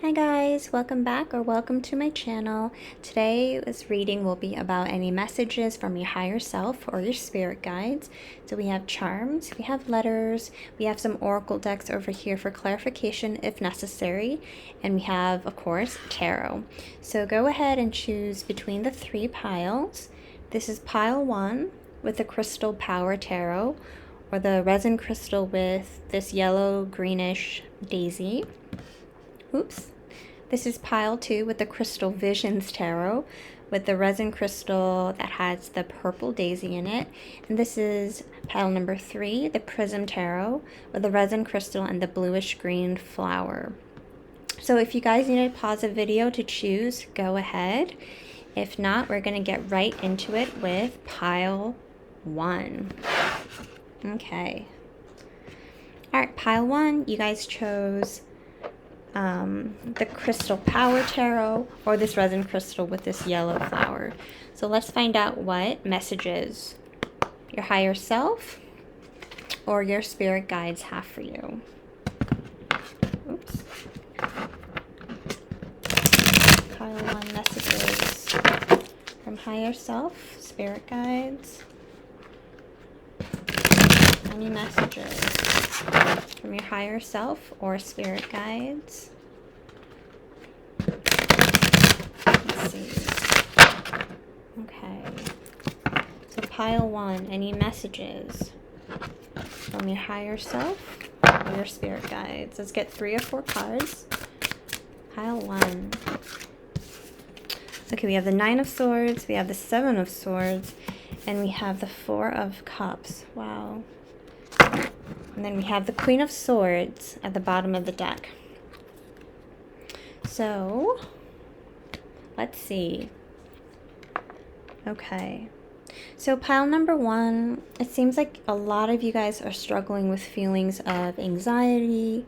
Hi guys, welcome back or welcome to my channel. Today's reading will be about any messages from your higher self or your spirit guides. So we have charms, we have letters, we have some oracle decks over here for clarification if necessary, and we have, of course, tarot. So go ahead and choose between the three piles. This is pile 1 with the Crystal Power Tarot, or the resin crystal with this yellow greenish daisy. Oops. This is pile 2 with the Crystal Visions Tarot with the resin crystal that has the purple daisy in it. And this is pile number 3, the Prism Tarot with the resin crystal and the bluish green flower. So if you guys need to pause the video to choose, go ahead. If not, we're going to get right into it with pile 1. Okay. Alright, pile 1, you guys chose the Crystal Power Tarot or this resin crystal with this yellow flower. So let's find out what messages your higher self or your spirit guides have for you. Oops. Pile 1 messages from higher self, spirit guides. Any messages from your higher self or spirit guides? Let's see. Okay. So pile 1, any messages from your higher self or your spirit guides? Let's get 3 or 4 cards. Pile 1. Okay, we have the 9 of Swords, we have the 7 of Swords, and we have the 4 of Cups. Wow. And then we have the Queen of Swords at the bottom of the deck. So, let's see. Okay. So pile number 1, it seems like a lot of you guys are struggling with feelings of anxiety,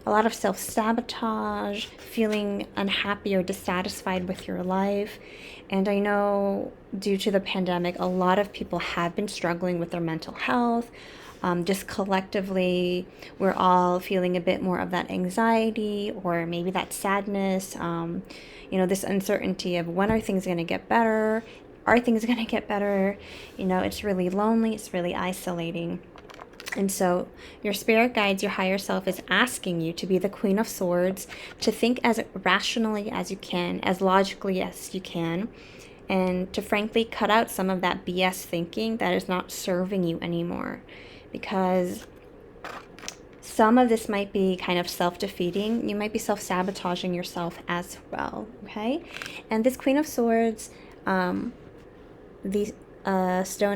a lot of self-sabotage, feeling unhappy or dissatisfied with your life. And I know due to the pandemic, a lot of people have been struggling with their mental health. Just collectively, we're all feeling a bit more of that anxiety or maybe that sadness, this uncertainty of when are things going to get better? Are things going to get better? It's really lonely. It's really isolating. And so your spirit guides, your higher self is asking you to be the Queen of Swords, to think as rationally as you can, as logically as you can, and to frankly cut out some of that BS thinking that is not serving you anymore. Because some of this might be kind of self-defeating. You might be self-sabotaging yourself as well, okay? And this Queen of Swords, stone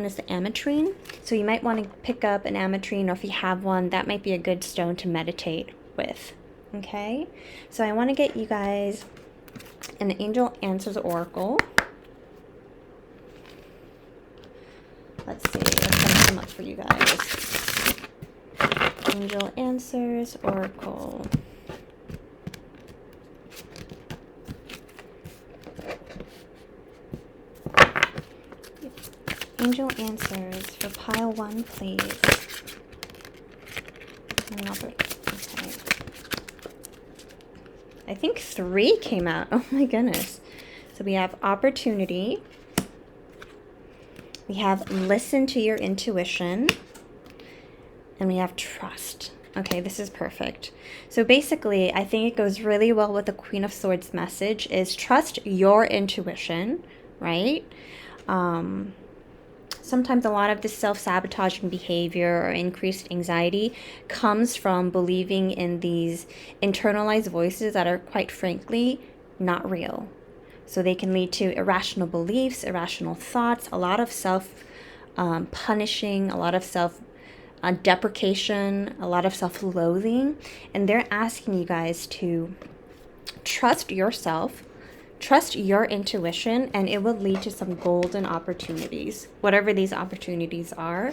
is the ametrine, so you might want to pick up an ametrine, or if you have one, that might be a good stone to meditate with. Okay, so I want to get you guys an Angel Answers Oracle. Let's see, what's going to come up for you guys. Angel Answers Oracle. Angel Answers for pile 1, please. Okay. I think 3 came out. Oh my goodness. So we have opportunity. We have listen to your intuition. And we have trust. Okay, this is perfect. So basically, I think it goes really well with the Queen of Swords message is trust your intuition, right? Sometimes a lot of this self-sabotaging behavior or increased anxiety comes from believing in these internalized voices that are, quite frankly, not real. So they can lead to irrational beliefs, irrational thoughts, a lot of self-punishing, a lot of self-deprecation, a lot of self-loathing. And they're asking you guys to trust yourself, trust your intuition, and it will lead to some golden opportunities, whatever these opportunities are.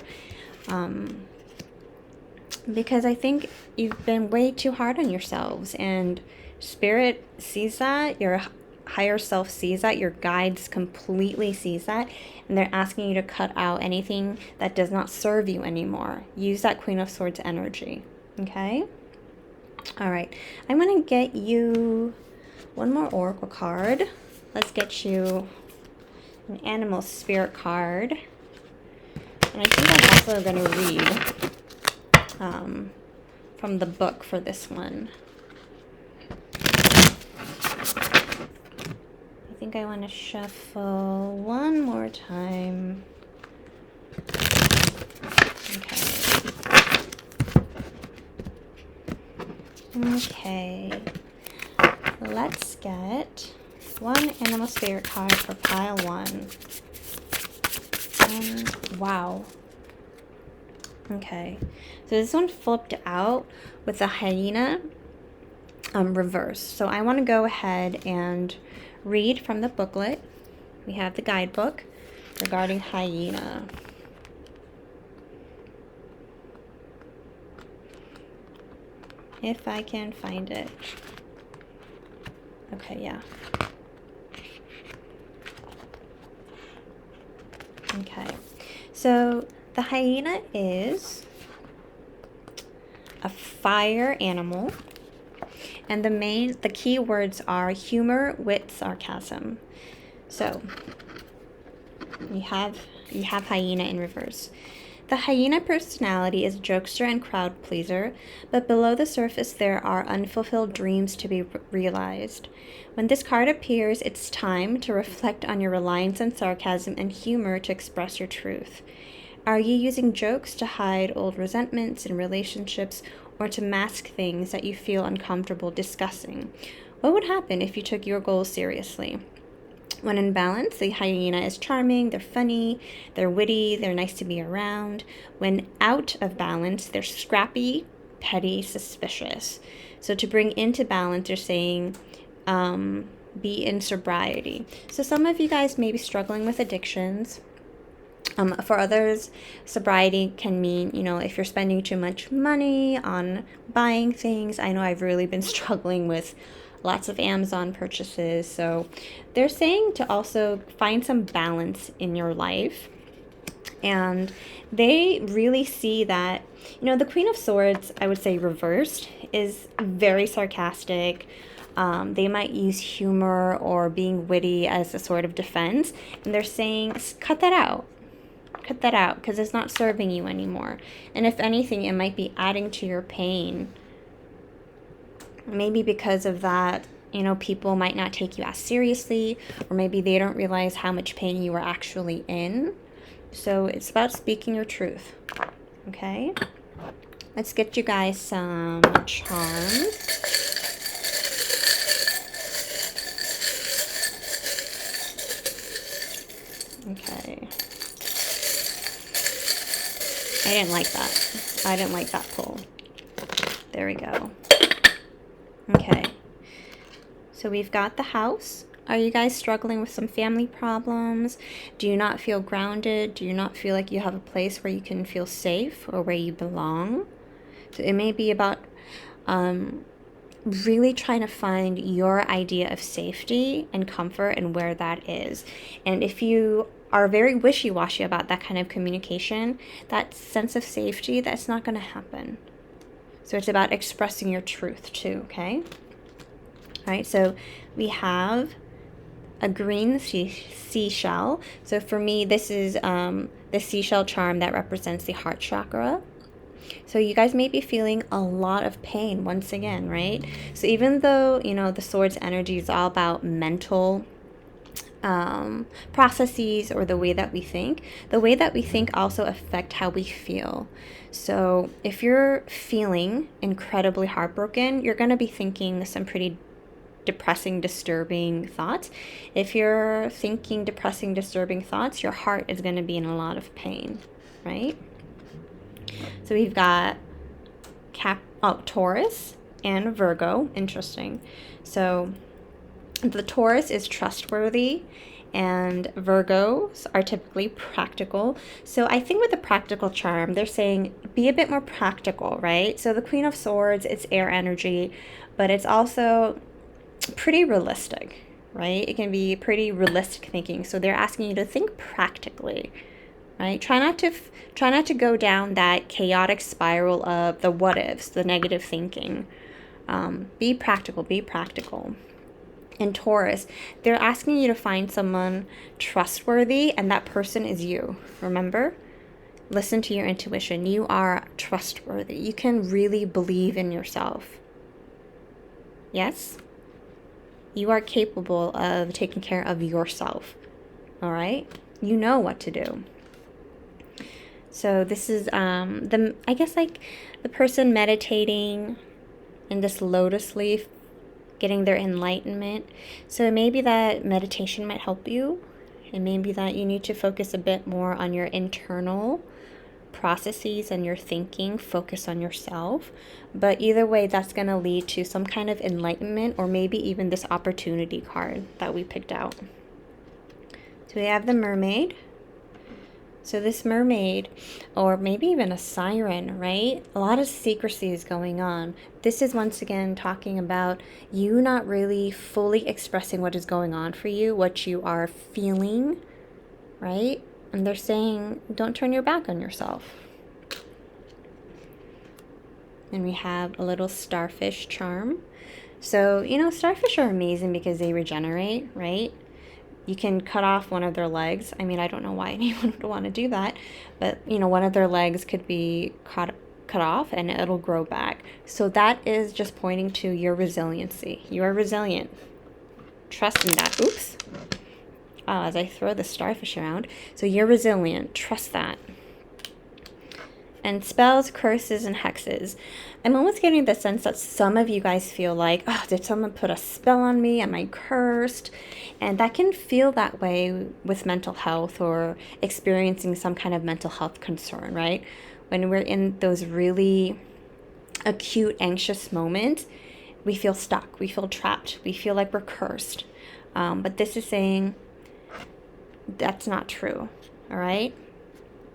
Because I think you've been way too hard on yourselves, and Spirit sees that, your higher self sees that, your guides completely sees that, and they're asking you to cut out anything that does not serve you anymore. Use that Queen of Swords energy, okay? All right, I'm going to get you one more oracle card. Let's get you an animal spirit card. And I think I'm also going to read from the book for this one. I think I want to shuffle one more time. Okay, let's get one animal spirit card for pile 1. And wow. Okay, so this one flipped out with the hyena reverse. So I want to go ahead and read from the booklet. We have the guidebook regarding hyena. If I can find it. Okay, yeah. Okay, so the hyena is a fire animal, and the key words are humor, wit, sarcasm. So you have hyena in reverse. The hyena personality is jokester and crowd pleaser, but below the surface there are unfulfilled dreams to be realized. When this card appears, it's time to reflect on your reliance on sarcasm and humor to express your truth. Are you using jokes to hide old resentments in relationships or to mask things that you feel uncomfortable discussing? What would happen if you took your goals seriously? When in balance, the hyena is charming, they're funny, they're witty, they're nice to be around. When out of balance, they're scrappy, petty, suspicious. So to bring into balance, they're saying, be in sobriety. So some of you guys may be struggling with addictions. For others, sobriety can mean, if you're spending too much money on buying things. I know I've really been struggling with lots of Amazon purchases. So they're saying to also find some balance in your life. And they really see that, the Queen of Swords, I would say reversed, is very sarcastic. They might use humor or being witty as a sort of defense. And they're saying, cut that out. Cut that out, because it's not serving you anymore. And if anything, it might be adding to your pain. Maybe because of that, people might not take you as seriously, or maybe they don't realize how much pain you are actually in. So it's about speaking your truth. Okay? Let's get you guys some charms. Okay. I didn't like that. I didn't like that pull. There we go. Okay. So we've got the house. Are you guys struggling with some family problems? Do you not feel grounded? Do you not feel like you have a place where you can feel safe or where you belong? So it may be about really trying to find your idea of safety and comfort and where that is. And if you are very wishy-washy about that kind of communication, that sense of safety, that's not going to happen. So it's about expressing your truth too, okay? All right, so we have a green seashell. So for me, this is the seashell charm that represents the heart chakra. So you guys may be feeling a lot of pain once again, right? So even though, the sword's energy is all about mental processes or the way that we think also affect how we feel. So if you're feeling incredibly heartbroken, you're going to be thinking some pretty depressing, disturbing thoughts. If you're thinking depressing, disturbing thoughts, your heart is going to be in a lot of pain, right? So we've got Taurus and Virgo. Interesting. So the Taurus is trustworthy and Virgos are typically practical. So I think with the practical charm, they're saying be a bit more practical, right? So the Queen of Swords, it's air energy, but it's also pretty realistic, right? It can be pretty realistic thinking. So they're asking you to think practically, right? Try not to go down that chaotic spiral of the what ifs, the negative thinking. Be practical, be practical. And Taurus, they're asking you to find someone trustworthy, and that person is you. Remember? Listen to your intuition. You are trustworthy. You can really believe in yourself. Yes? You are capable of taking care of yourself. All right? You know what to do. So this is I guess like the person meditating in this lotus leaf, getting their enlightenment. So maybe that meditation might help you. It may be that you need to focus a bit more on your internal processes and your thinking, focus on yourself. But either way, that's going to lead to some kind of enlightenment, or maybe even this opportunity card that we picked out. So we have the mermaid. So this mermaid, or maybe even a siren, right? A lot of secrecy is going on. This is once again talking about you not really fully expressing what is going on for you, what you are feeling, right? And they're saying, don't turn your back on yourself. And we have a little starfish charm. So, you know, starfish are amazing because they regenerate, right? You can cut off one of their legs. I mean, I don't know why anyone would want to do that, but you know, one of their legs could be cut off and it'll grow back. So that is just pointing to your resiliency. You are resilient. Trust in that. Oops. As I throw the starfish around. So you're resilient. Trust that. And spells, curses, and hexes. I'm almost getting the sense that some of you guys feel like, oh, did someone put a spell on me? Am I cursed? And that can feel that way with mental health or experiencing some kind of mental health concern, right? When we're in those really acute, anxious moments, we feel stuck, we feel trapped, we feel like we're cursed. But this is saying that's not true, all right?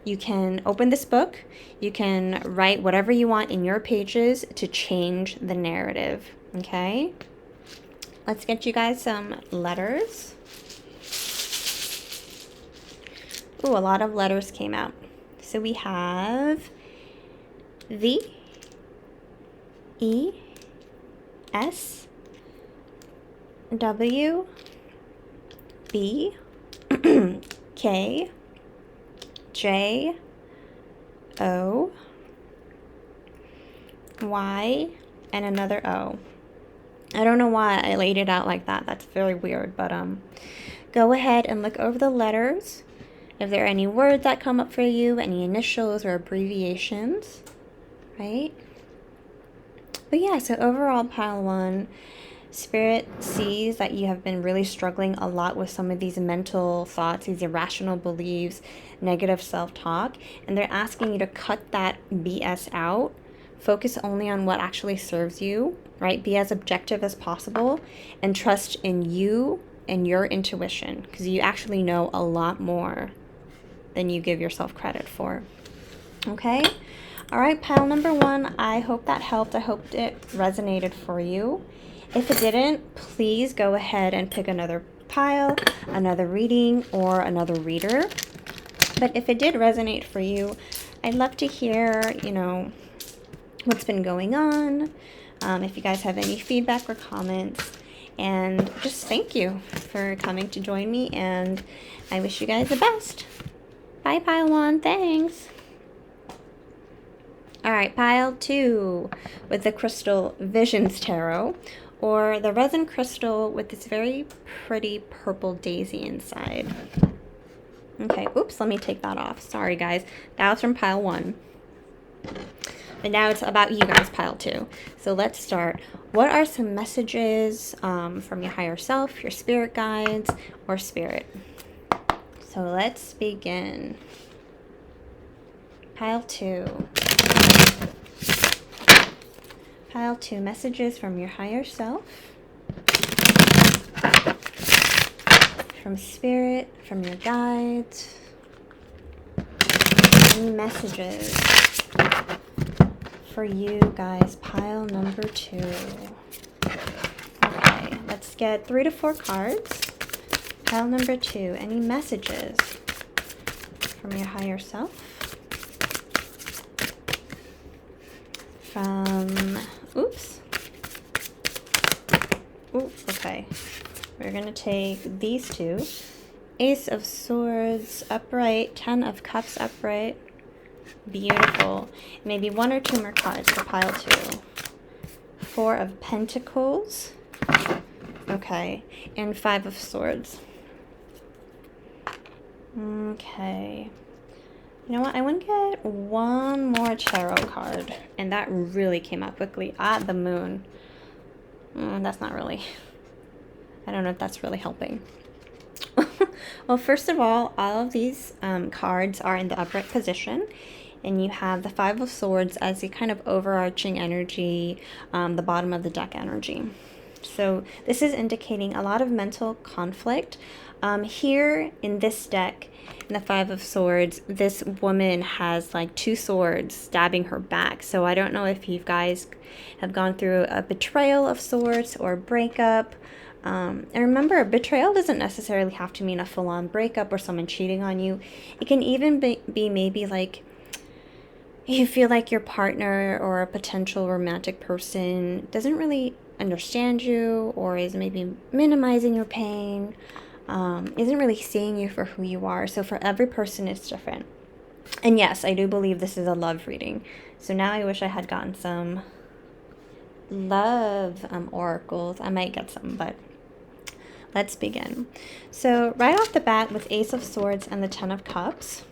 You can open this book, you can write whatever you want in your pages to change the narrative, okay? Let's get you guys some letters. Ooh, a lot of letters came out. So we have V, E, S, W, B, K, J, O, Y, and another O. I don't know why I laid it out like that. That's very weird, but go ahead and look over the letters. If there are any words that come up for you, any initials or abbreviations, right? But yeah, so overall, pile one, Spirit sees that you have been really struggling a lot with some of these mental thoughts, these irrational beliefs, negative self-talk, and they're asking you to cut that BS out. Focus only on what actually serves you, right? Be as objective as possible and trust in you and your intuition, because you actually know a lot more than you give yourself credit for. Okay? All right, pile number one, I hope that helped. I hope it resonated for you. If it didn't, please go ahead and pick another pile, another reading, or another reader. But if it did resonate for you, I'd love to hear, you know, what's been going on, if you guys have any feedback or comments. And just thank you for coming to join me, and I wish you guys the best. Bye, pile one. Thanks. All right, pile two with the crystal Visions Tarot, or the resin crystal with this very pretty purple daisy inside. Okay, oops, let me take that off. Sorry, guys. That was from pile one. But now it's about you guys, pile two. So let's start. What are some messages from your higher self, your spirit guides, or spirit? So let's begin. Pile two. Pile two, messages from your higher self, from spirit, from your guides. Any messages for you guys, pile number two. Okay, let's get 3 to 4 cards. Pile number two, any messages from your higher self, from, oops, Ooh, okay. We're going to take these two. Ace of Swords upright, 10 of Cups upright. Beautiful. Maybe one or two more cards for pile 2. 4 of Pentacles. Okay. And 5 of Swords. Okay. You know what? I want to get one more tarot card. And that really came out quickly. The Moon. That's not really... I don't know if that's really helping. Well, first of all of these cards are in the upright position. And you have the 5 of Swords as the kind of overarching energy, the bottom of the deck energy. So this is indicating a lot of mental conflict. Here in this deck, in the 5 of Swords, this woman has like 2 swords stabbing her back. So I don't know if you guys have gone through a betrayal of sorts or breakup. And remember, betrayal doesn't necessarily have to mean a full-on breakup or someone cheating on you. It can even be maybe like you feel like your partner or a potential romantic person doesn't really understand you, or is maybe minimizing your pain, isn't really seeing you for who you are. So for every person, it's different. And yes, I do believe this is a love reading. So now I wish I had gotten some love oracles. I might get some, but let's begin. So right off the bat with Ace of Swords and the 10 of Cups,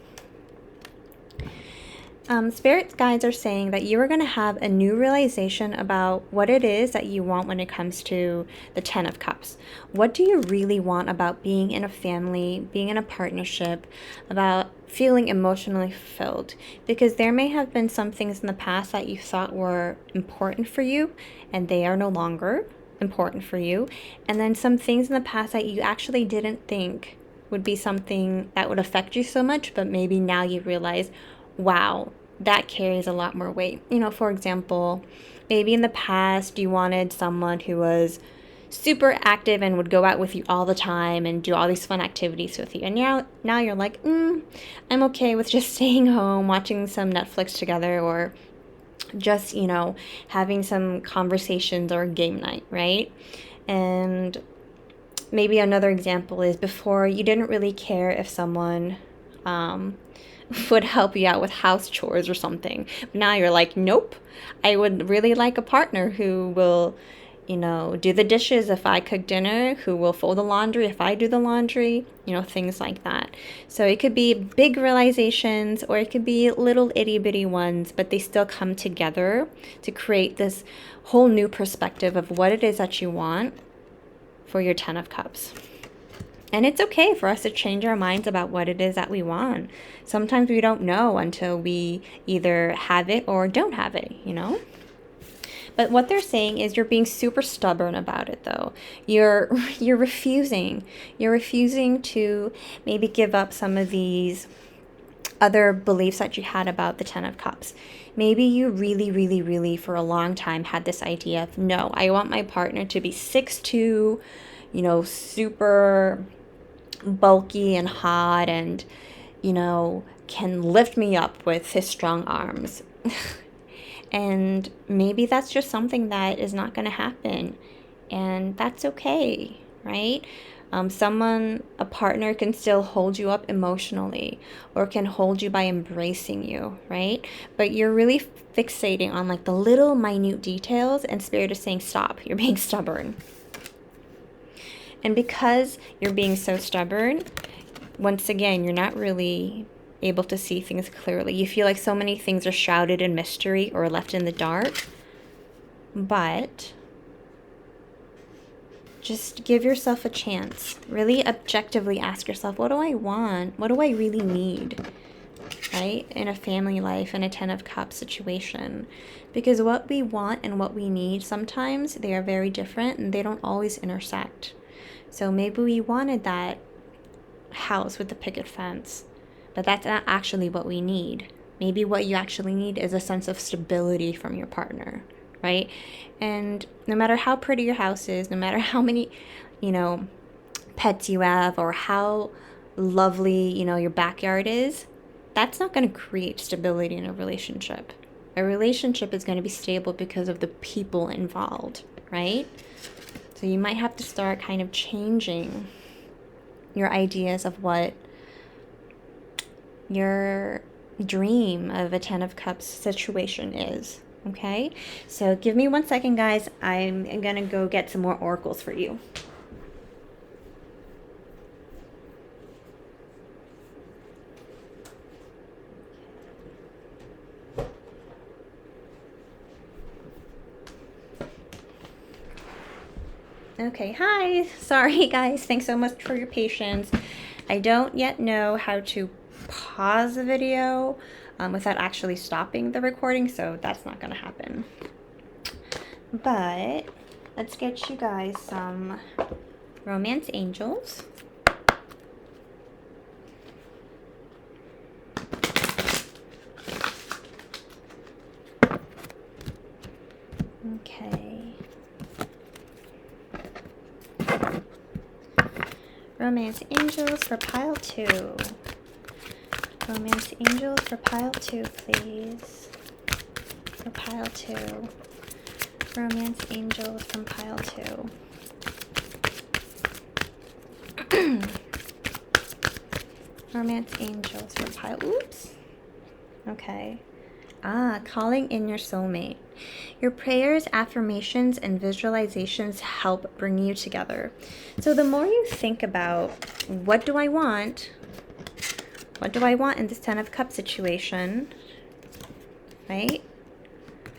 Spirit guides are saying that you are going to have a new realization about what it is that you want when it comes to the 10 of Cups. What do you really want about being in a family, being in a partnership, about feeling emotionally fulfilled? Because there may have been some things in the past that you thought were important for you, and they are no longer important for you. And then some things in the past that you actually didn't think would be something that would affect you so much, but maybe now you realize, wow, that carries a lot more weight. You know, for example, maybe in the past you wanted someone who was super active and would go out with you all the time and do all these fun activities with you. And now you're like, I'm okay with just staying home, watching some Netflix together, or just, you know, having some conversations or a game night, right? And maybe another example is before you didn't really care if someone would help you out with house chores or something. But now you're like, nope, I would really like a partner who will, you know, do the dishes if I cook dinner, who will fold the laundry if I do the laundry, you know, things like that. So it could be big realizations, or it could be little itty bitty ones, but they still come together to create this whole new perspective of what it is that you want for your 10 of Cups. And it's okay for us to change our minds about what it is that we want. Sometimes we don't know until we either have it or don't have it, you know? But what they're saying is you're being super stubborn about it, though. You're refusing. You're refusing to maybe give up some of these other beliefs that you had about the 10 of Cups. Maybe you really, really, really, for a long time had this idea of, no, I want my partner to be 6'2", you know, super bulky and hot, and, you know, can lift me up with his strong arms. And maybe that's just something that is not going to happen, and that's okay, right? A partner can still hold you up emotionally, or can hold you by embracing you, right? But you're really fixating on like the little minute details, and Spirit is saying, stop, you're being stubborn. And because you're being so stubborn, once again, you're not really able to see things clearly. You feel like so many things are shrouded in mystery or left in the dark. But just give yourself a chance. Really objectively ask yourself, what do I want? What do I really need? Right? In a family life, in a 10 of Cups situation. Because what we want and what we need, sometimes they are very different and they don't always intersect. So maybe we wanted that house with the picket fence, but that's not actually what we need. Maybe what you actually need is a sense of stability from your partner, right? And no matter how pretty your house is, no matter how many, you know, pets you have, or how lovely, you know, your backyard is, that's not going to create stability in a relationship. A relationship is going to be stable because of the people involved, right? So you might have to start kind of changing your ideas of what your dream of a 10 of Cups situation is. Okay, so give me 1 second, guys. I'm gonna go get some more oracles for you. Okay, hi. Sorry, guys. Thanks so much for your patience. I don't yet know how to pause the video without actually stopping the recording, so that's not going to happen. But let's get you guys some romance angels. Okay. Romance angels for pile 2. Romance angels for pile 2, please. For pile 2. Romance angels from pile 2. Romance angels for pile. Oops. Okay. Calling in your soulmate. Your prayers, affirmations, and visualizations help bring you together. So the more you think about, what do I want? What do I want in this 10 of Cups situation? Right?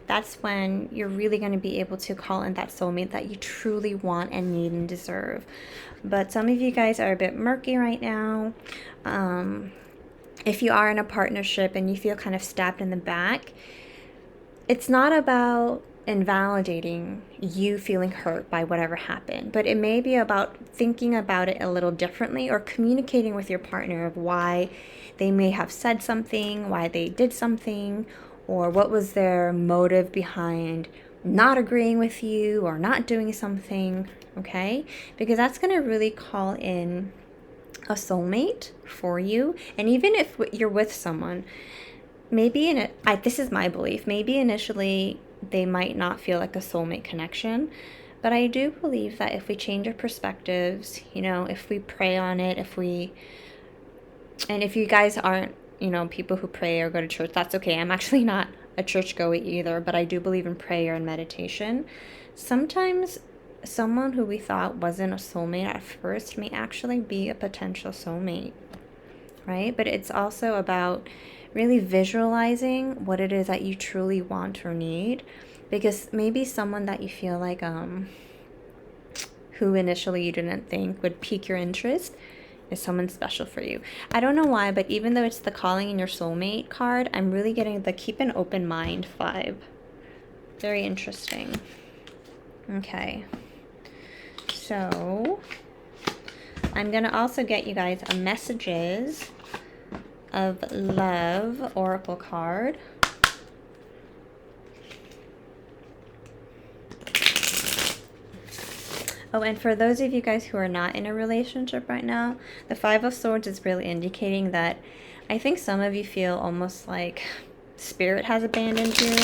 That's when you're really going to be able to call in that soulmate that you truly want and need and deserve. But some of you guys are a bit murky right now. If you are in a partnership and you feel kind of stabbed in the back, it's not about invalidating you feeling hurt by whatever happened, but it may be about thinking about it a little differently or communicating with your partner of why they may have said something, why they did something, or what was their motive behind not agreeing with you or not doing something, okay? Because that's going to really call in a soulmate for you. And even if you're with someone, maybe this is my belief, maybe initially they might not feel like a soulmate connection, but I do believe that if we change our perspectives, if we pray on it, and if you guys aren't, people who pray or go to church, that's okay. I'm actually not a churchgoer either, but I do believe in prayer and meditation. Sometimes someone who we thought wasn't a soulmate at first may actually be a potential soulmate, right? But it's also about really visualizing what it is that you truly want or need, because maybe someone that you feel like who initially you didn't think would pique your interest is someone special for you. I don't know why, but even though it's the calling in your soulmate card, I'm really getting the keep an open mind vibe. Very interesting. Okay, so I'm gonna also get you guys a messages of love oracle card. Oh, and for those of you guys who are not in a relationship right now, the Five of Swords is really indicating that I think some of you feel almost like spirit has abandoned you,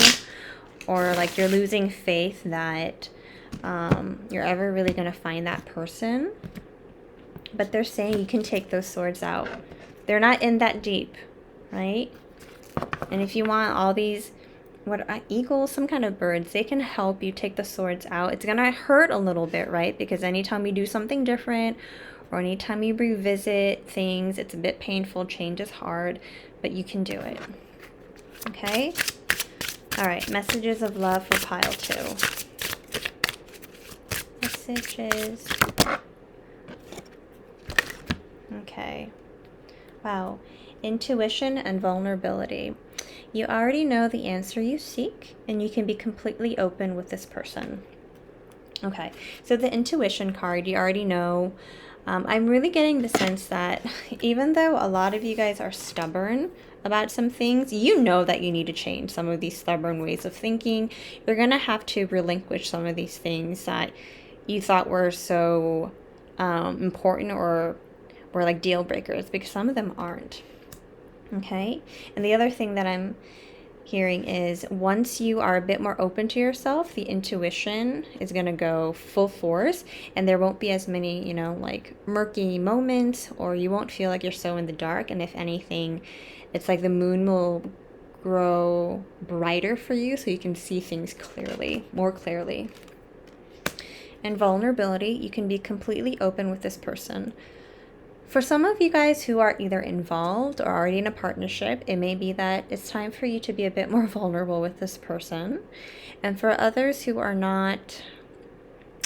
or like you're losing faith that you're ever really going to find that person. But they're saying you can take those swords out. They're not in that deep, right? And if you want all these, eagles, some kind of birds, they can help you take the swords out. It's going to hurt a little bit, right? Because anytime you do something different or anytime you revisit things, it's a bit painful. Change is hard, but you can do it. Okay? All right, messages of love for pile 2. Messages. Okay. Wow. Intuition and vulnerability. You already know the answer you seek, and you can be completely open with this person. Okay, so the intuition card, you already know. I'm really getting the sense that even though a lot of you guys are stubborn about some things, you know that you need to change some of these stubborn ways of thinking. You're going to have to relinquish some of these things that you thought were so important or were like deal breakers, because some of them aren't. Okay, and the other thing that I'm hearing is once you are a bit more open to yourself, the intuition is going to go full force, and there won't be as many, like murky moments, or you won't feel like you're so in the dark. And if anything, it's like the moon will grow brighter for you so you can see things clearly, more clearly. And vulnerability, you can be completely open with this person. For some of you guys who are either involved or already in a partnership, it may be that it's time for you to be a bit more vulnerable with this person. And for others who are not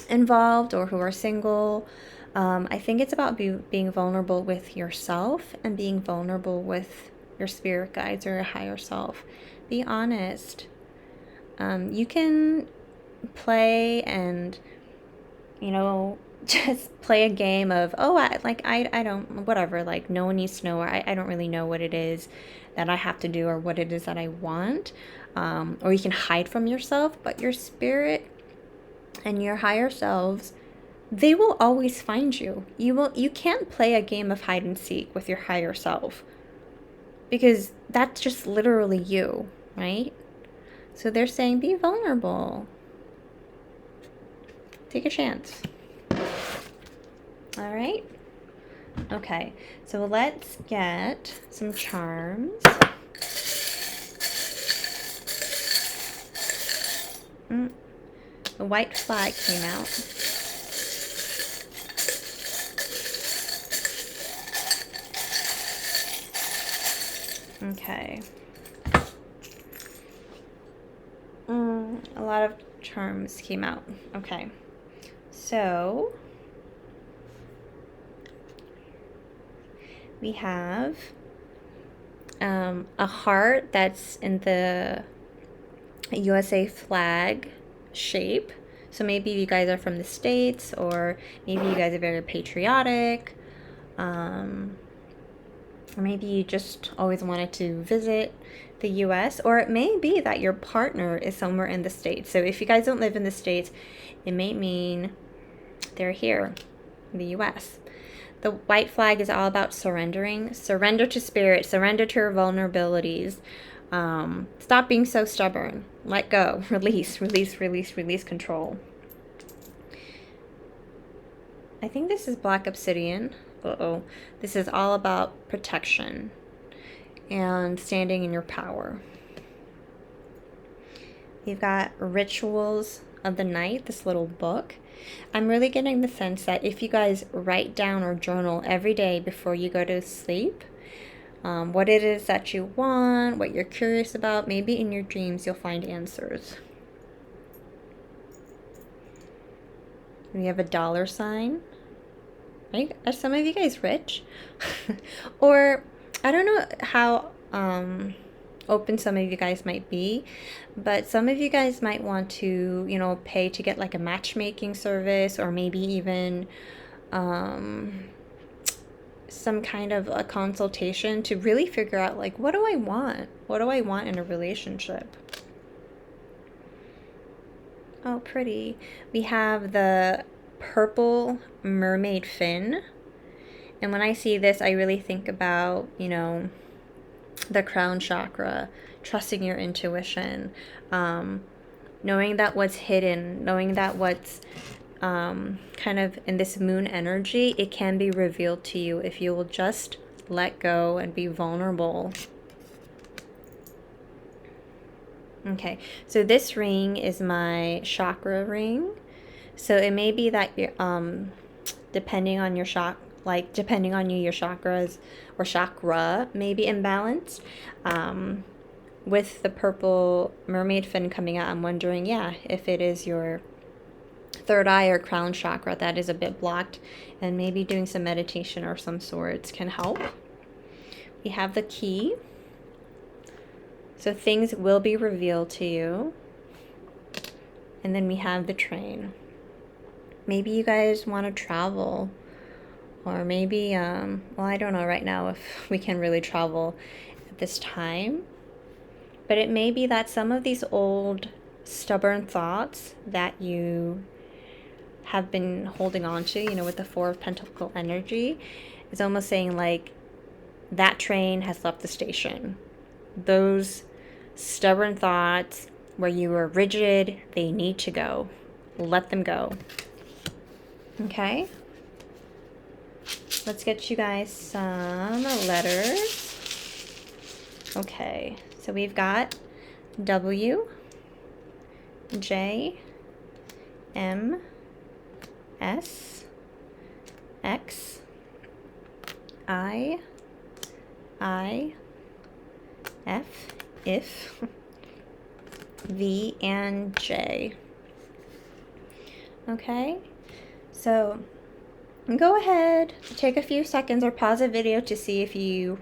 involved or who are single, I think it's about being vulnerable with yourself and being vulnerable with your spirit guides or your higher self. Be honest. You can play and, just play a game of, oh, I don't, whatever, like no one needs to know, or I don't really know what it is that I have to do or what it is that I want. Or you can hide from yourself, but your spirit and your higher selves, they will always find you. You can't play a game of hide and seek with your higher self, because that's just literally you, right? So they're saying be vulnerable. Take a chance. All right. Okay, so let's get some charms. The white flag came out. Okay. A lot of charms came out. Okay. So we have a heart that's in the USA flag shape. So maybe you guys are from the States, or maybe you guys are very patriotic, or maybe you just always wanted to visit the US, or it may be that your partner is somewhere in the States. So if you guys don't live in the States, it may mean they're here in the US. The white flag is all about surrendering. Surrender to spirit. Surrender to your vulnerabilities. Stop being so stubborn. Let go. Release, release, release, release control. I think this is black obsidian. Uh-oh. This is all about protection and standing in your power. You've got Rituals of the Night, this little book. I'm really getting the sense that if you guys write down or journal every day before you go to sleep, what it is that you want, what you're curious about, maybe in your dreams you'll find answers. We have a dollar sign. Right? Are some of you guys rich? Or I don't know how open some of you guys might be, but some of you guys might want to, pay to get like a matchmaking service, or maybe even some kind of a consultation to really figure out, like, what do I want? What do I want in a relationship? Oh, pretty. We have the purple mermaid fin. And when I see this, I really think about, the crown chakra, trusting your intuition, knowing that what's hidden, knowing that what's kind of in this moon energy, it can be revealed to you if you will just let go and be vulnerable. Okay, so this ring is my chakra ring. So it may be that you're, depending on your depending on you, your chakras or chakra may be imbalanced. With the purple mermaid fin coming out, I'm wondering, if it is your third eye or crown chakra that is a bit blocked, and maybe doing some meditation or some sorts can help. We have the key. So things will be revealed to you. And then we have the train. Maybe you guys want to travel, or maybe, well, I don't know right now if we can really travel at this time, but it may be that some of these old stubborn thoughts that you have been holding on to, with the Four of Pentacle energy, is almost saying like that train has left the station. Those stubborn thoughts where you were rigid, they need to go. Let them go. Okay? Let's get you guys some letters. Okay, so we've got W, J, M, S, X, I, F, if, V, and J. Okay, so go ahead, take a few seconds or pause the video to see if you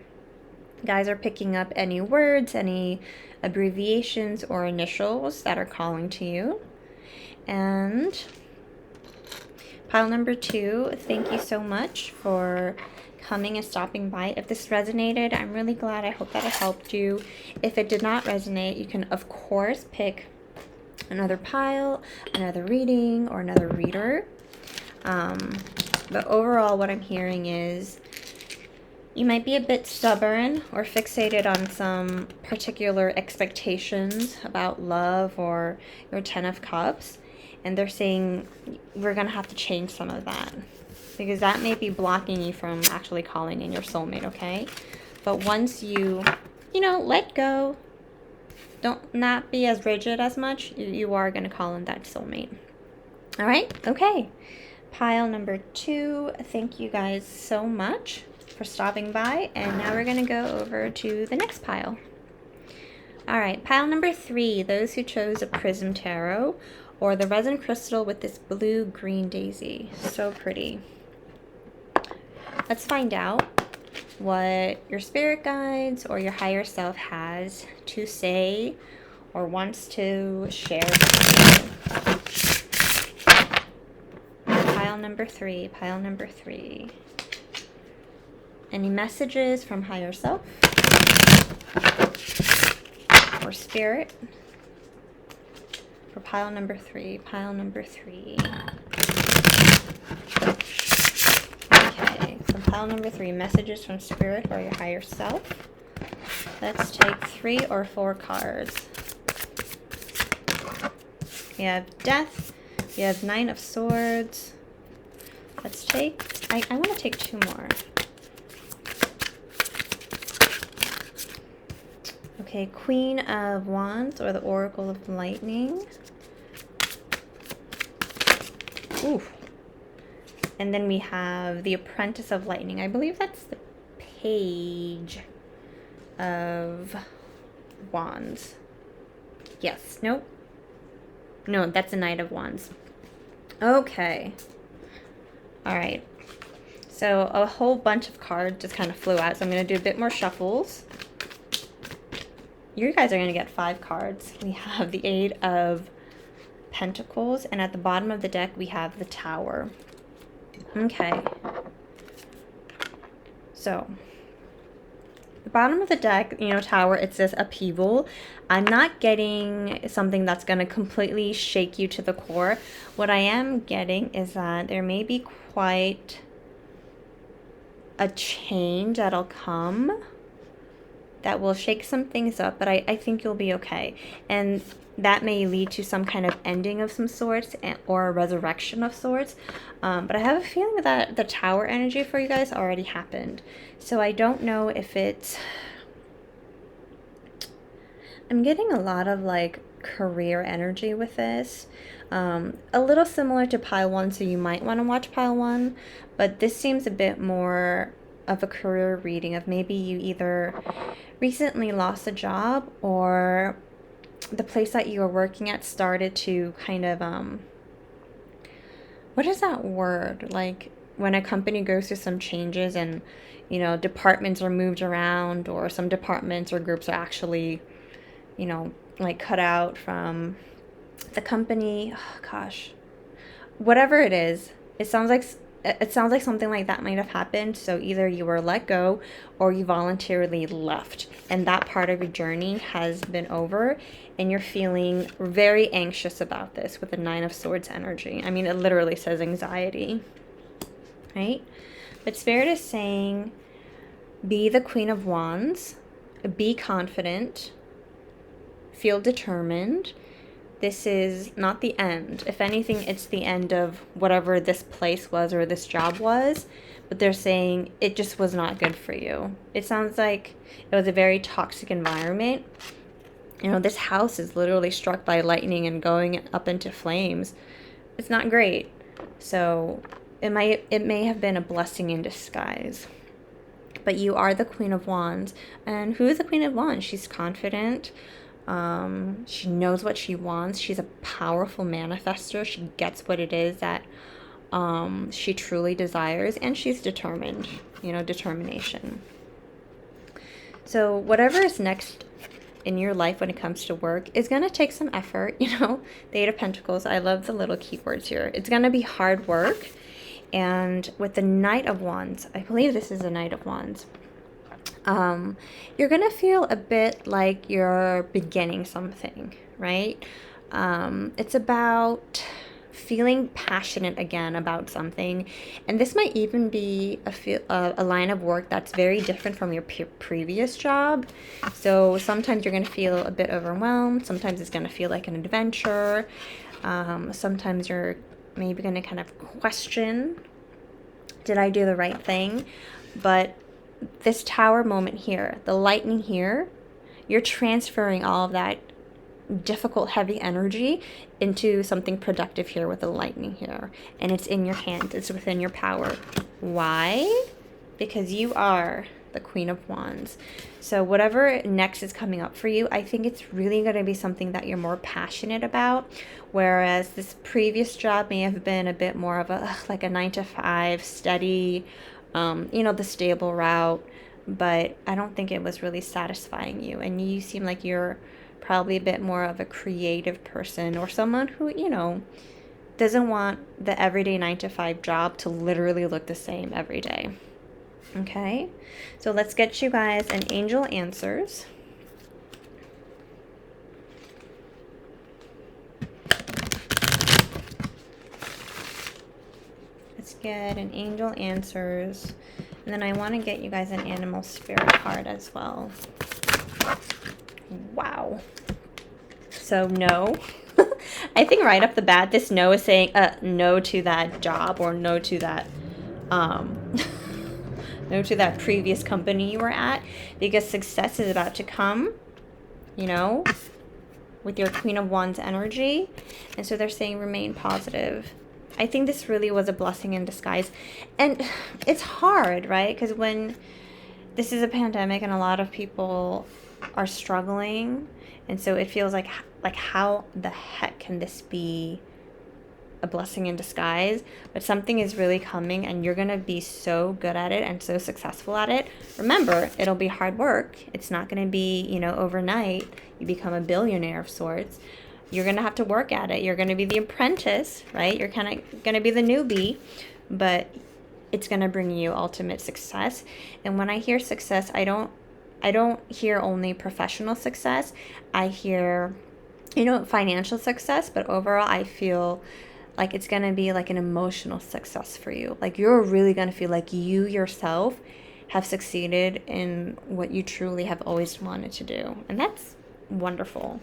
guys are picking up any words, any abbreviations or initials that are calling to you. And pile number 2, thank you so much for coming and stopping by. If this resonated, I'm really glad. I hope that it helped you. If it did not resonate, you can of course pick another pile, another reading, or another reader. But overall, what I'm hearing is you might be a bit stubborn or fixated on some particular expectations about love or your 10 of Cups. And they're saying we're going to have to change some of that, because that may be blocking you from actually calling in your soulmate, okay? But once you let go, don't not be as rigid as much, you are going to call in that soulmate. All right? Okay. Pile number 2, thank you guys so much for stopping by. And now we're going to go over to the next pile. All right, pile number 3, those who chose a Prism Tarot or the resin crystal with this blue-green daisy. So pretty. Let's find out what your spirit guides or your higher self has to say or wants to share with you. Pile number 3, pile number 3. Any messages from higher self or spirit for pile number 3, pile number 3. Okay, so pile number 3, messages from spirit or your higher self. Let's take 3 or 4 cards. We have Death, we have 9 of Swords. Let's take, I want to take 2 more. Okay, Queen of Wands or the Oracle of Lightning. Ooh. And then we have the Apprentice of Lightning. I believe that's the Page of Wands. Yes, nope. No, that's the Knight of Wands. Okay. All right. So a whole bunch of cards just kind of flew out. So I'm going to do a bit more shuffles. You guys are going to get 5 cards. We have the 8 of Pentacles, and at the bottom of the deck, we have the Tower. Okay. So, the bottom of the deck, Tower, it says upheaval. I'm not getting something that's going to completely shake you to the core. What I am getting is that there may be quite a change that'll come that will shake some things up, but I think you'll be okay. And that may lead to some kind of ending of some sorts or a resurrection of sorts. But I have a feeling that the Tower energy for you guys already happened. So I don't know if it's... I'm getting a lot of like career energy with this. A little similar to pile 1, so you might want to watch pile 1. But this seems a bit more of a career reading of maybe you either recently lost a job or the place that you were working at started to kind of, what is that word? Like when a company goes through some changes and, departments are moved around, or some departments or groups are actually, like cut out from the company. Oh, gosh, whatever it is, it sounds like something like that might have happened. So either you were let go or you voluntarily left, and that part of your journey has been over, and you're feeling very anxious about this with the 9 of Swords energy. I mean, it literally says anxiety, right? But Spirit is saying, be the Queen of Wands, be confident, feel determined. This is not the end. If anything, it's the end of whatever this place was or this job was. But they're saying it just was not good for you. It sounds like it was a very toxic environment. You know, this house is literally struck by lightning and going up into flames. It's not great. So it may have been a blessing in disguise. But you are the Queen of Wands. And who is the Queen of Wands? She's confident. She knows what she wants. She's a powerful manifester. She gets what it is that she truly desires, and she's determined, you know, determination. So whatever is next in your life when it comes to work is going to take some effort, you know. The Eight of Pentacles, I love the little keywords here. It's going to be hard work. And with the Knight of Wands, I believe this is a Knight of Wands, you're going to feel a bit like you're beginning something, right? It's about feeling passionate again about something. And this might even be a line of work that's very different from your previous job. So sometimes you're going to feel a bit overwhelmed. Sometimes it's going to feel like an adventure. Sometimes you're maybe going to kind of question, did I do the right thing? But this Tower moment here, the lightning here, you're transferring all of that difficult, heavy energy into something productive here with the lightning here. And it's in your hands. It's within your power. Why? Because you are the Queen of Wands. So whatever next is coming up for you, I think it's really going to be something that you're more passionate about. Whereas this previous job may have been a bit more of a, like a 9-to-5, steady, you know, the stable route. But I don't think it was really satisfying you. And you seem like you're probably a bit more of a creative person, or someone who, you know, doesn't want the everyday 9-to-5 job to literally look the same every day. Okay, so let's get you guys an angel answers. Let's get an angel answers, and then I want to get you guys an animal spirit card as well. Wow. So no. I think right off the bat, this no is saying no to that job, or no to that no to that previous company you were at, because success is about to come, you know, with your Queen of Wands energy. And so they're saying remain positive. I think this really was a blessing in disguise. And it's hard, right? Because when this is a pandemic and a lot of people are struggling, and so it feels like how the heck can this be a blessing in disguise? But something is really coming, and you're gonna be so good at it and so successful at it. Remember, it'll be hard work. It's not gonna be, you know, overnight you become a billionaire of sorts. You're gonna have to work at it. You're gonna be the apprentice, right? You're kind of gonna be the newbie, but it's gonna bring you ultimate success. And when I hear success, I don't hear only professional success. I hear, you know, financial success, but overall I feel like it's going to be like an emotional success for you. Like you're really going to feel like you yourself have succeeded in what you truly have always wanted to do. And that's wonderful.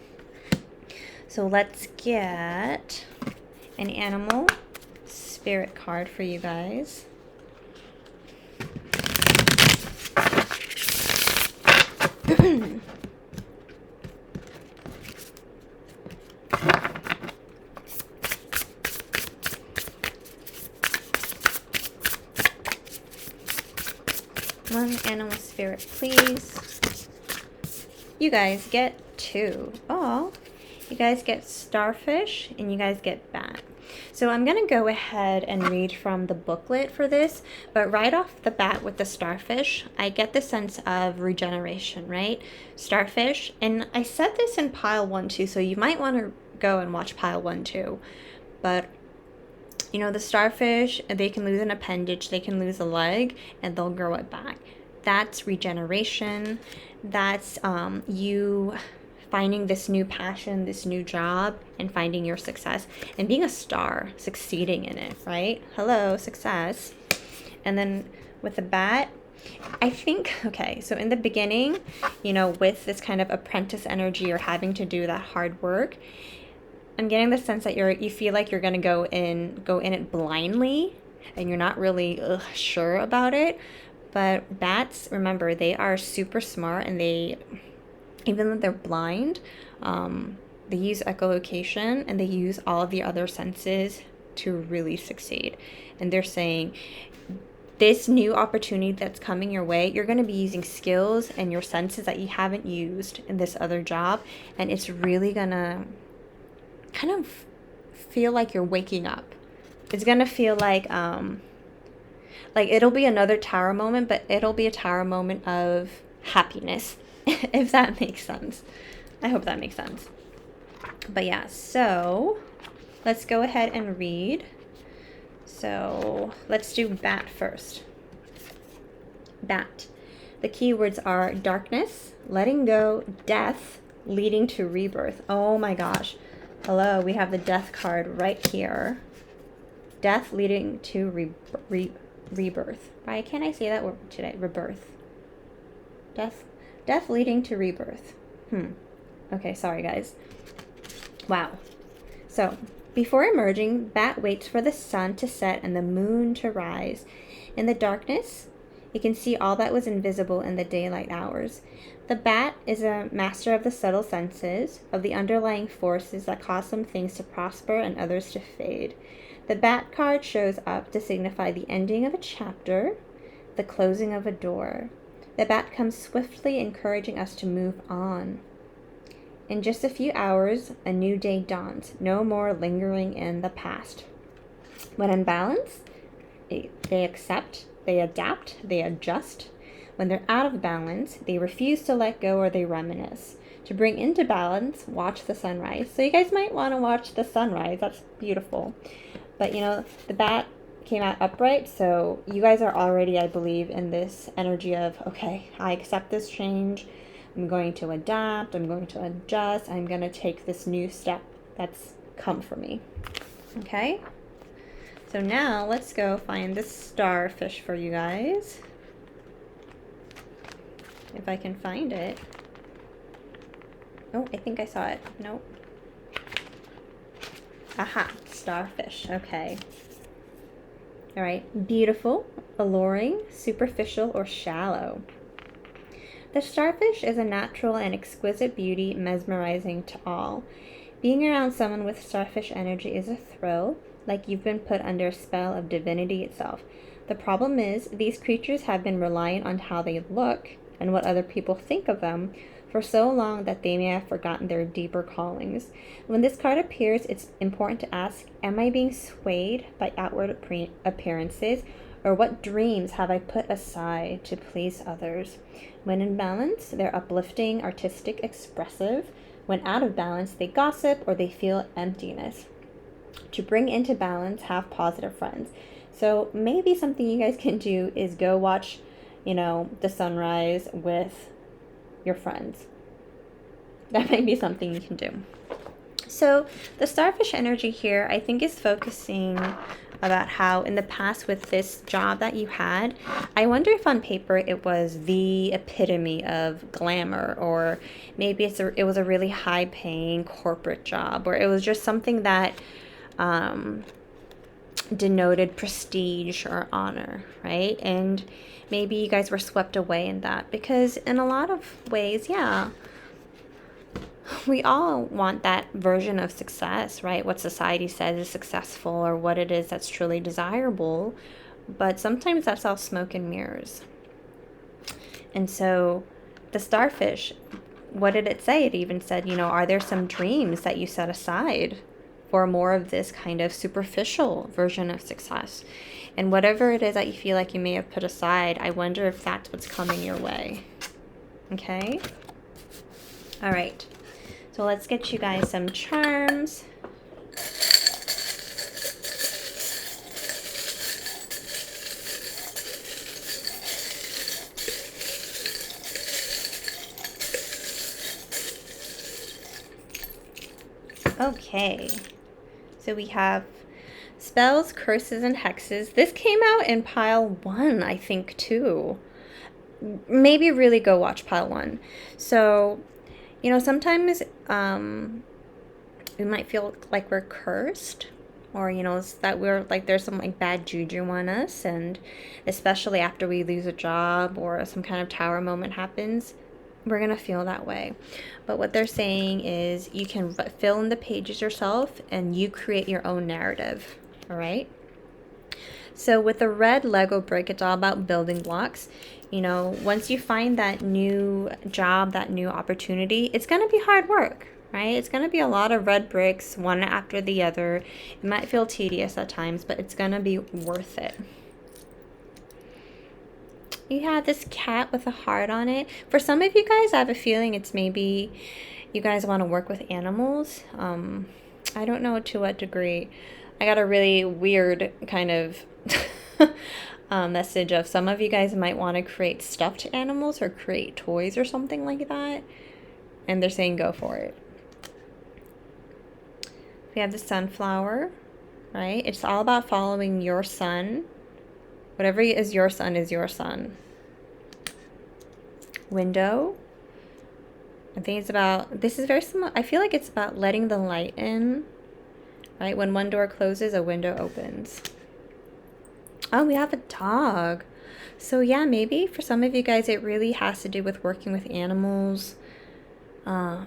So let's get an animal spirit card for you guys. One animal spirit, please. You guys get 2. Oh, you guys get starfish and you guys get bat. So I'm going to go ahead and read from the booklet for this, but right off the bat with the starfish, I get the sense of regeneration, right? Starfish, and I said this in pile 1 too, so you might want to go and watch pile 1 too. But you know, the starfish, they can lose an appendage, they can lose a leg, and they'll grow it back. That's regeneration. That's you finding this new passion, this new job, and finding your success, and being a star, succeeding in it, right? Hello, success. And then with the bat, I think, okay, so in the beginning, you know, with this kind of apprentice energy or having to do that hard work, I'm getting the sense that you feel like you're gonna go in it blindly, and you're not really sure about it. But bats, remember, they are super smart, and they, even though they're blind, they use echolocation and they use all of the other senses to really succeed. And they're saying, this new opportunity that's coming your way, you're going to be using skills and your senses that you haven't used in this other job, and it's really going to kind of feel like you're waking up. It's going to feel like it'll be another tower moment, but it'll be a tower moment of happiness, if that makes sense. I hope that makes sense. But yeah, so let's go ahead and read. So let's do bat first. Bat. The keywords are darkness, letting go, death, leading to rebirth. Oh my gosh. Hello, we have the death card right here. Death leading to rebirth. Why can't I say that word today? Rebirth. Death leading to rebirth. Okay, sorry guys. Wow. So, before emerging, bat waits for the sun to set and the moon to rise. In the darkness, it can see all that was invisible in the daylight hours. The bat is a master of the subtle senses, of the underlying forces that cause some things to prosper and others to fade. The bat card shows up to signify the ending of a chapter, the closing of a door. The bat comes swiftly, encouraging us to move on. In just a few hours, a new day dawns, no more lingering in the past. When in balance, they accept, they adapt, they adjust. When they're out of balance, they refuse to let go or they reminisce. To bring into balance, watch the sunrise. So you guys might want to watch the sunrise. That's beautiful. But you know, the bat came out upright, so you guys are already, I believe, in this energy of, okay, I accept this change. I'm going to adapt, I'm going to adjust, I'm going to take this new step that's come for me. Okay? So now let's go find this starfish for you guys. If I can find it. Oh, I think I saw it. Nope. Aha, starfish. Okay. All right. Beautiful, alluring, superficial, or shallow. The starfish is a natural and exquisite beauty, mesmerizing to all. Being around someone with starfish energy is a thrill, like you've been put under a spell of divinity itself. The problem is, these creatures have been reliant on how they look and what other people think of them for so long that they may have forgotten their deeper callings. When this card appears, it's important to ask, am I being swayed by outward appearances, or what dreams have I put aside to please others? When in balance, they're uplifting, artistic, expressive. When out of balance, they gossip or they feel emptiness. To bring into balance, have positive friends. So maybe something you guys can do is go watch, the sunrise with your friends. That might be something you can do. So the starfish energy here, I think, is focusing about how in the past with this job that you had, I wonder if on paper it was the epitome of glamour, or maybe it was a really high paying corporate job, or it was just something that denoted prestige or honor, right? And maybe you guys were swept away in that, because in a lot of ways, yeah, we all want that version of success, right? What society says is successful, or what it is that's truly desirable. But sometimes that's all smoke and mirrors. And so the starfish, what did it say? It even said, are there some dreams that you set aside for more of this kind of superficial version of success? And whatever it is that you feel like you may have put aside, I wonder if that's what's coming your way. Okay? All right. So let's get you guys some charms. Okay. So we have spells, curses, and hexes. This came out in pile 1, I think, too. maybe really go watch pile one. So, you know, sometimes we might feel like we're cursed, or you know, that we're like there's some like bad juju on us, and especially after we lose a job or some kind of tower moment happens, we're gonna feel that way. But what they're saying is you can fill in the pages yourself and you create your own narrative. All right. So with the red Lego brick, it's all about building blocks. You know, once you find that new job, that new opportunity, it's going to be hard work, right? It's going to be a lot of red bricks, one after the other. It might feel tedious at times, but it's going to be worth it. You have this cat with a heart on it. For some of you guys, I have a feeling it's maybe you guys want to work with animals. I don't know to what degree. I got a really weird kind of message of some of you guys might want to create stuffed animals or create toys or something like that. And they're saying go for it. We have the sunflower, right? It's all about following your sun. Whatever is your sun is your sun. Window. I think it's about, this is very similar. I feel like it's about letting the light in, right? When one door closes, a window opens. Oh, we have a dog. So yeah, maybe for some of you guys, it really has to do with working with animals. Oh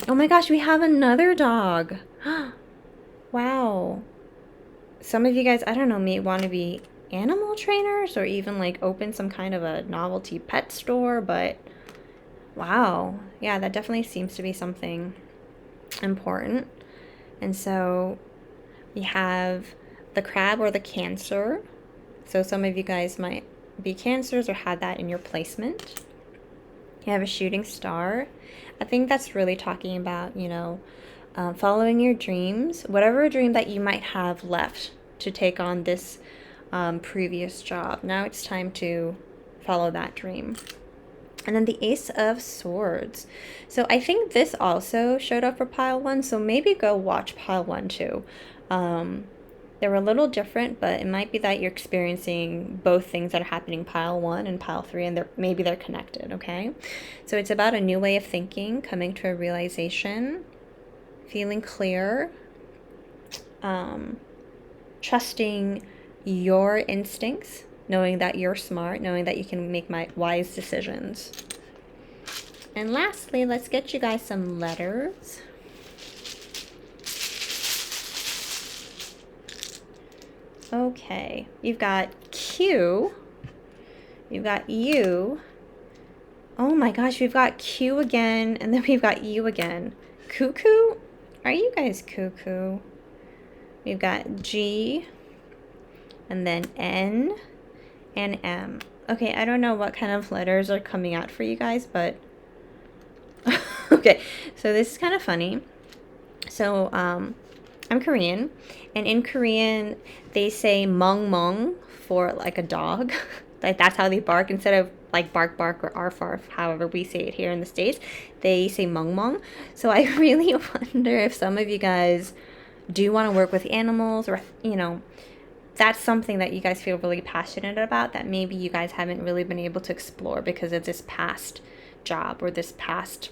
my gosh, we have another dog. Wow. Some of you guys, I don't know, may want to be animal trainers or even like open some kind of a novelty pet store, but wow. Yeah, that definitely seems to be something important. And so we have the crab or the Cancer. So some of you guys might be Cancers or had that in your placement. You have a shooting star. I think that's really talking about, you know, following your dreams, whatever dream that you might have left to take on this previous job. Now it's time to follow that dream. And then the Ace of Swords. So I think this also showed up for pile one. So maybe go watch pile one too. They were a little different, but it might be that you're experiencing both things that are happening pile one and pile three, and maybe they're connected, okay? So it's about a new way of thinking, coming to a realization, feeling clear, trusting your instincts, knowing that you're smart, knowing that you can make wise decisions. And lastly, let's get you guys some letters. Okay, you've got Q, you've got U. Oh my gosh, we've got Q again, and then we've got U again. Cuckoo? Are you guys cuckoo? We've got G, and then N, and M. Okay, I don't know what kind of letters are coming out for you guys, but okay, so this is kind of funny. So I'm Korean, and in Korean they say mong mong for like a dog. Like that's how they bark instead of like bark bark or arf arf, however we say it here in the States. They say mong mong. So I really wonder if some of you guys do want to work with animals, or you know, that's something that you guys feel really passionate about that maybe you guys haven't really been able to explore because of this past job or this past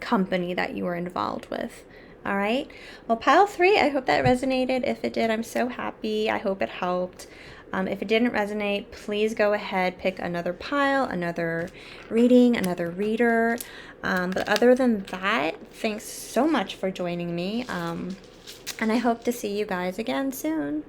company that you were involved with. All right, well, pile three, I hope that resonated. If it did, I'm so happy. I hope it helped. If it didn't resonate, please go ahead, pick another pile, another reading, another reader. But other than that, thanks so much for joining me. And I hope to see you guys again soon.